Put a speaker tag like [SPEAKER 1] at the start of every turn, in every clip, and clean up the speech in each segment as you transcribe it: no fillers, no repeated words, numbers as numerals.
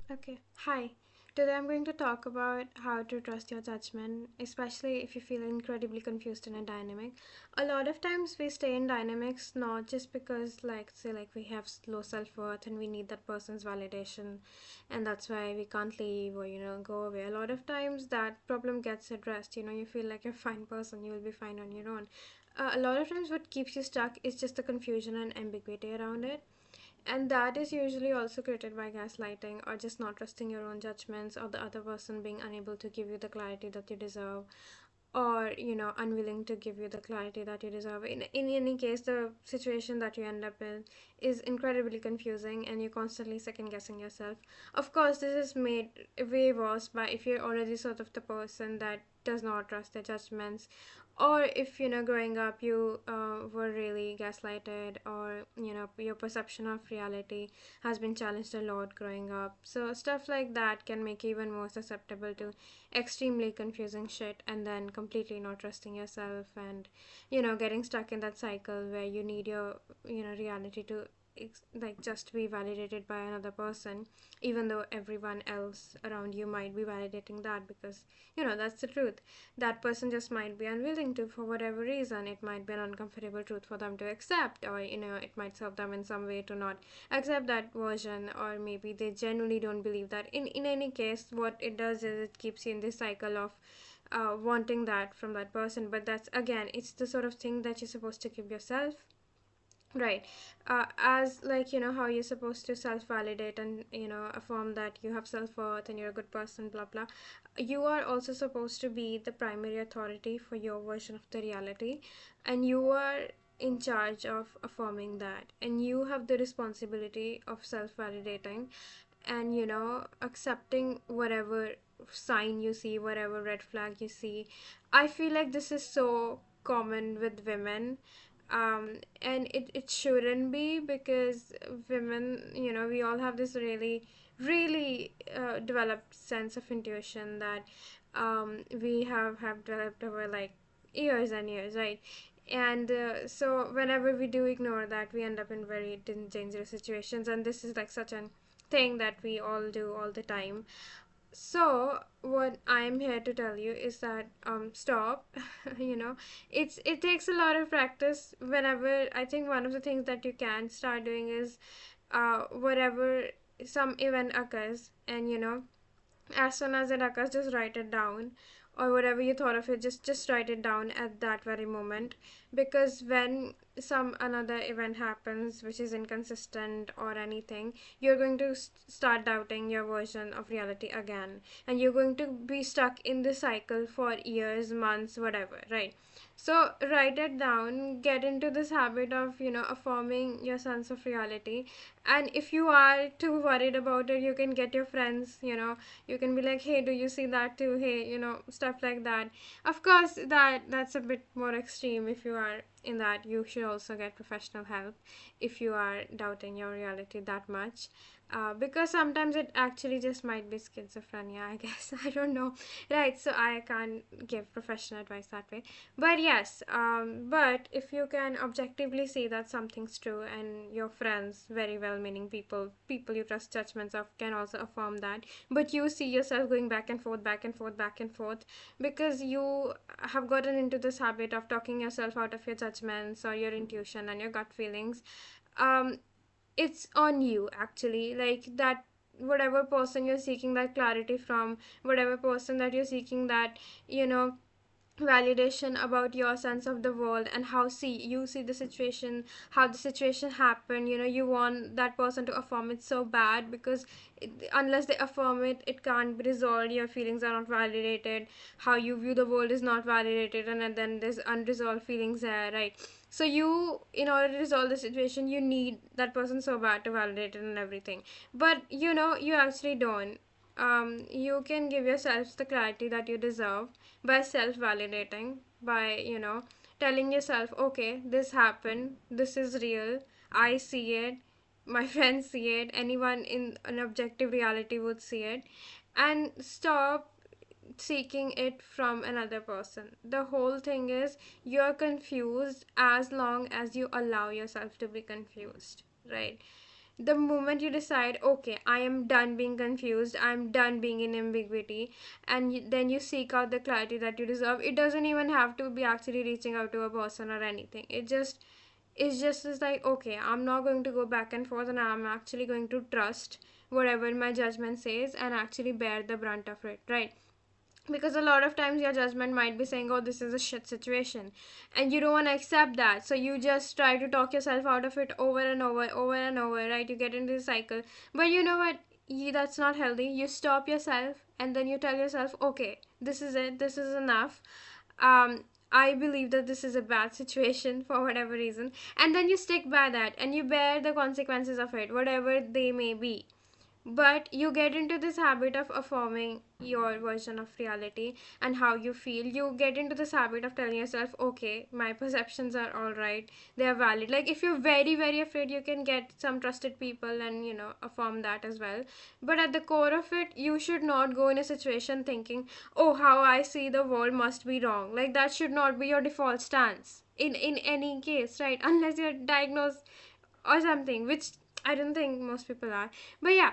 [SPEAKER 1] Okay, hi. Today I'm going to talk about how to trust your judgment, especially if you feel incredibly confused in a dynamic. A lot of times we stay in dynamics not just because, like, say, like we have low self worth and we need that person's validation, and that's why we can't leave or, go away. A lot of times that problem gets addressed. You feel like you're a fine person, you will be fine on your own. A lot of times, what keeps you stuck is just the confusion and ambiguity around it, and that is usually also created by gaslighting or just not trusting your own judgments or the other person being unable to give you the clarity that you deserve, or unwilling to give you the clarity that you deserve. In any case, the situation that you end up in is incredibly confusing and you're constantly second guessing yourself. Of course, this is made way worse by if you're already sort of the person that does not trust their judgments, or if growing up you were really gaslighted, or your perception of reality has been challenged a lot growing up. So stuff like that can make you even more susceptible to extremely confusing shit, and then completely not trusting yourself, and getting stuck in that cycle where you need your reality to like just be validated by another person, even though everyone else around you might be validating that, because that's the truth. That person just might be unwilling to, for whatever reason. It might be an uncomfortable truth for them to accept, or it might serve them in some way to not accept that version, or maybe they genuinely don't believe that. In any case, what it does is it keeps you in this cycle of wanting that from that person. But that's, again, it's the sort of thing that you're supposed to give yourself. Right. As, like, how you're supposed to self validate and, affirm that you have self worth and you're a good person, blah, blah. You are also supposed to be the primary authority for your version of the reality. And you are in charge of affirming that. And you have the responsibility of self validating and, accepting whatever sign you see, whatever red flag you see. I feel like this is so common with women, and it shouldn't be, because women, we all have this really developed sense of intuition that we have developed over like years and years, right? And so whenever we do ignore that, we end up in very dangerous situations, and this is like such an thing that we all do all the time. So what I'm here to tell you is that stop. you know it takes a lot of practice. Whenever, I think one of the things that you can start doing is whatever some event occurs, and as soon as it occurs, just write it down, or whatever you thought of it, just write it down at that very moment. Because when some another event happens which is inconsistent or anything, you're going to start doubting your version of reality again, and you're going to be stuck in this cycle for years, months, whatever, right? So write it down, get into this habit of affirming your sense of reality. And if you are too worried about it, you can get your friends, you can be like, hey, do you see that too? Hey, stuff like that. Of course, that's a bit more extreme. If you are in that, you should also get professional help if you are doubting your reality that much. Because sometimes it actually just might be schizophrenia, I guess. I don't know. Right, so I can't give professional advice that way. But yes, but if you can objectively see that something's true, and your friends, very well meaning people you trust judgments of, can also affirm that, but you see yourself going back and forth, back and forth, back and forth, because you have gotten into this habit of talking yourself out of your judgments or your intuition and your gut feelings. um, it's on you, actually. Like that, whatever person you're seeking that clarity from, whatever person that you're seeking that you know validation about your sense of the world, and how you see the situation, how the situation happened, you want that person to affirm it so bad, because unless they affirm it, it can't be resolved. Your feelings are not validated, how you view the world is not validated, and then there's unresolved feelings there, right? So you, in order to resolve the situation, you need that person so bad to validate it and everything. But you actually don't. You can give yourself the clarity that you deserve by self validating, by telling yourself, okay, this happened, this is real, I see it, my friends see it, anyone in an objective reality would see it. And stop seeking it from another person. The whole thing is, you're confused as long as you allow yourself to be confused, right? The moment you decide, okay, I am done being confused, I'm done being in ambiguity, and then you seek out the clarity that you deserve. It doesn't even have to be actually reaching out to a person or anything. It just is like, okay, I'm not going to go back and forth, and I'm actually going to trust whatever my judgment says and actually bear the brunt of it, right? Because a lot of times your judgment might be saying, oh, this is a shit situation, and you don't want to accept that, so you just try to talk yourself out of it over and over and over, right? You get into the cycle. But you know what, that's not healthy. You stop yourself and then you tell yourself, okay, this is it, this is enough. I believe that this is a bad situation for whatever reason, and then you stick by that and you bear the consequences of it, whatever they may be. But you get into this habit of affirming your version of reality and how you feel. You get into this habit of telling yourself, okay, my perceptions are all right, they are valid. Like, if you're very, very afraid, you can get some trusted people and, affirm that as well. But at the core of it, you should not go in a situation thinking, oh, how I see the world must be wrong. Like, that should not be your default stance in any case, right? Unless you're diagnosed or something, which I don't think most people are. But yeah,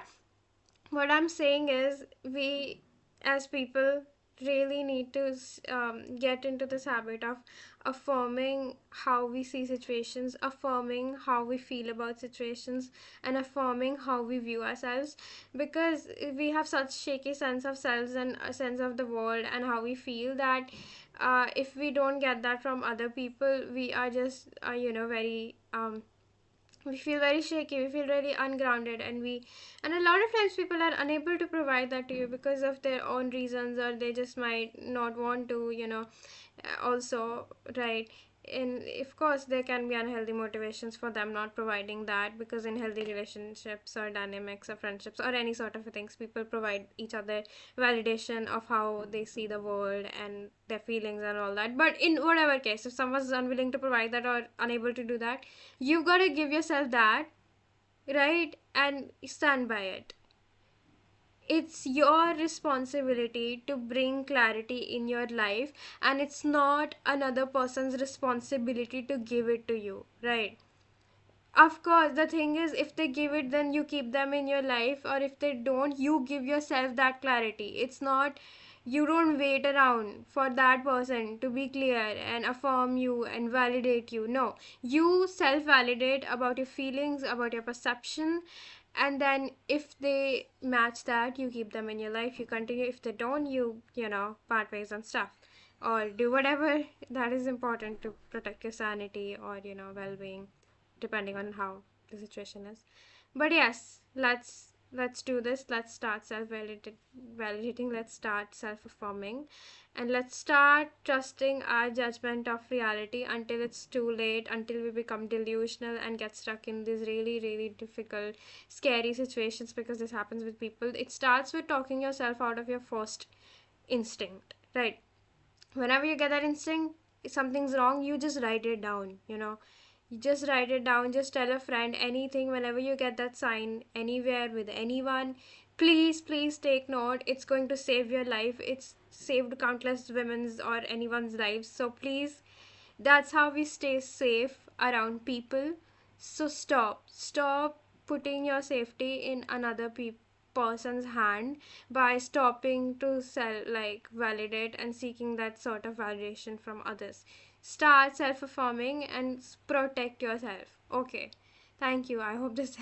[SPEAKER 1] what I'm saying is, we as people really need to get into this habit of affirming how we see situations, affirming how we feel about situations, and affirming how we view ourselves. Because we have such shaky sense of selves and a sense of the world and how we feel that if we don't get that from other people, we are just very we feel very shaky, we feel really ungrounded, and a lot of times people are unable to provide that to you because of their own reasons, or they just might not want to, also, right? And of course there can be unhealthy motivations for them not providing that, because in healthy relationships or dynamics or friendships or any sort of things, people provide each other validation of how they see the world and their feelings and all that. But in whatever case, if someone's unwilling to provide that or unable to do that, you've got to give yourself that, right? And stand by it. It's your responsibility to bring clarity in your life, and it's not another person's responsibility to give it to you, right? Of course, the thing is, if they give it, then you keep them in your life, or if they don't, you give yourself that clarity. It's not, you don't wait around for that person to be clear and affirm you and validate you. No, you self validate about your feelings, about your perception, and then if they match that, you keep them in your life, you continue. If they don't, part ways and stuff, or do whatever that is important to protect your sanity or well-being, depending on how the situation is. But yes, let's do this. Let's start self validating. Let's start self-affirming, and let's start trusting our judgment of reality until it's too late, until we become delusional and get stuck in these really, really difficult, scary situations, because this happens with people. It starts with talking yourself out of your first instinct, right? Whenever you get that instinct, if something's wrong, you just write it down, you just write it down. Just tell a friend anything whenever you get that sign anywhere with anyone. Please, please take note. It's going to save your life. It's saved countless women's or anyone's lives. So please, that's how we stay safe around people. So stop putting your safety in another person's hand by stopping to validate and seeking that sort of validation from others. Start self affirming and protect yourself. Okay, thank you. I hope this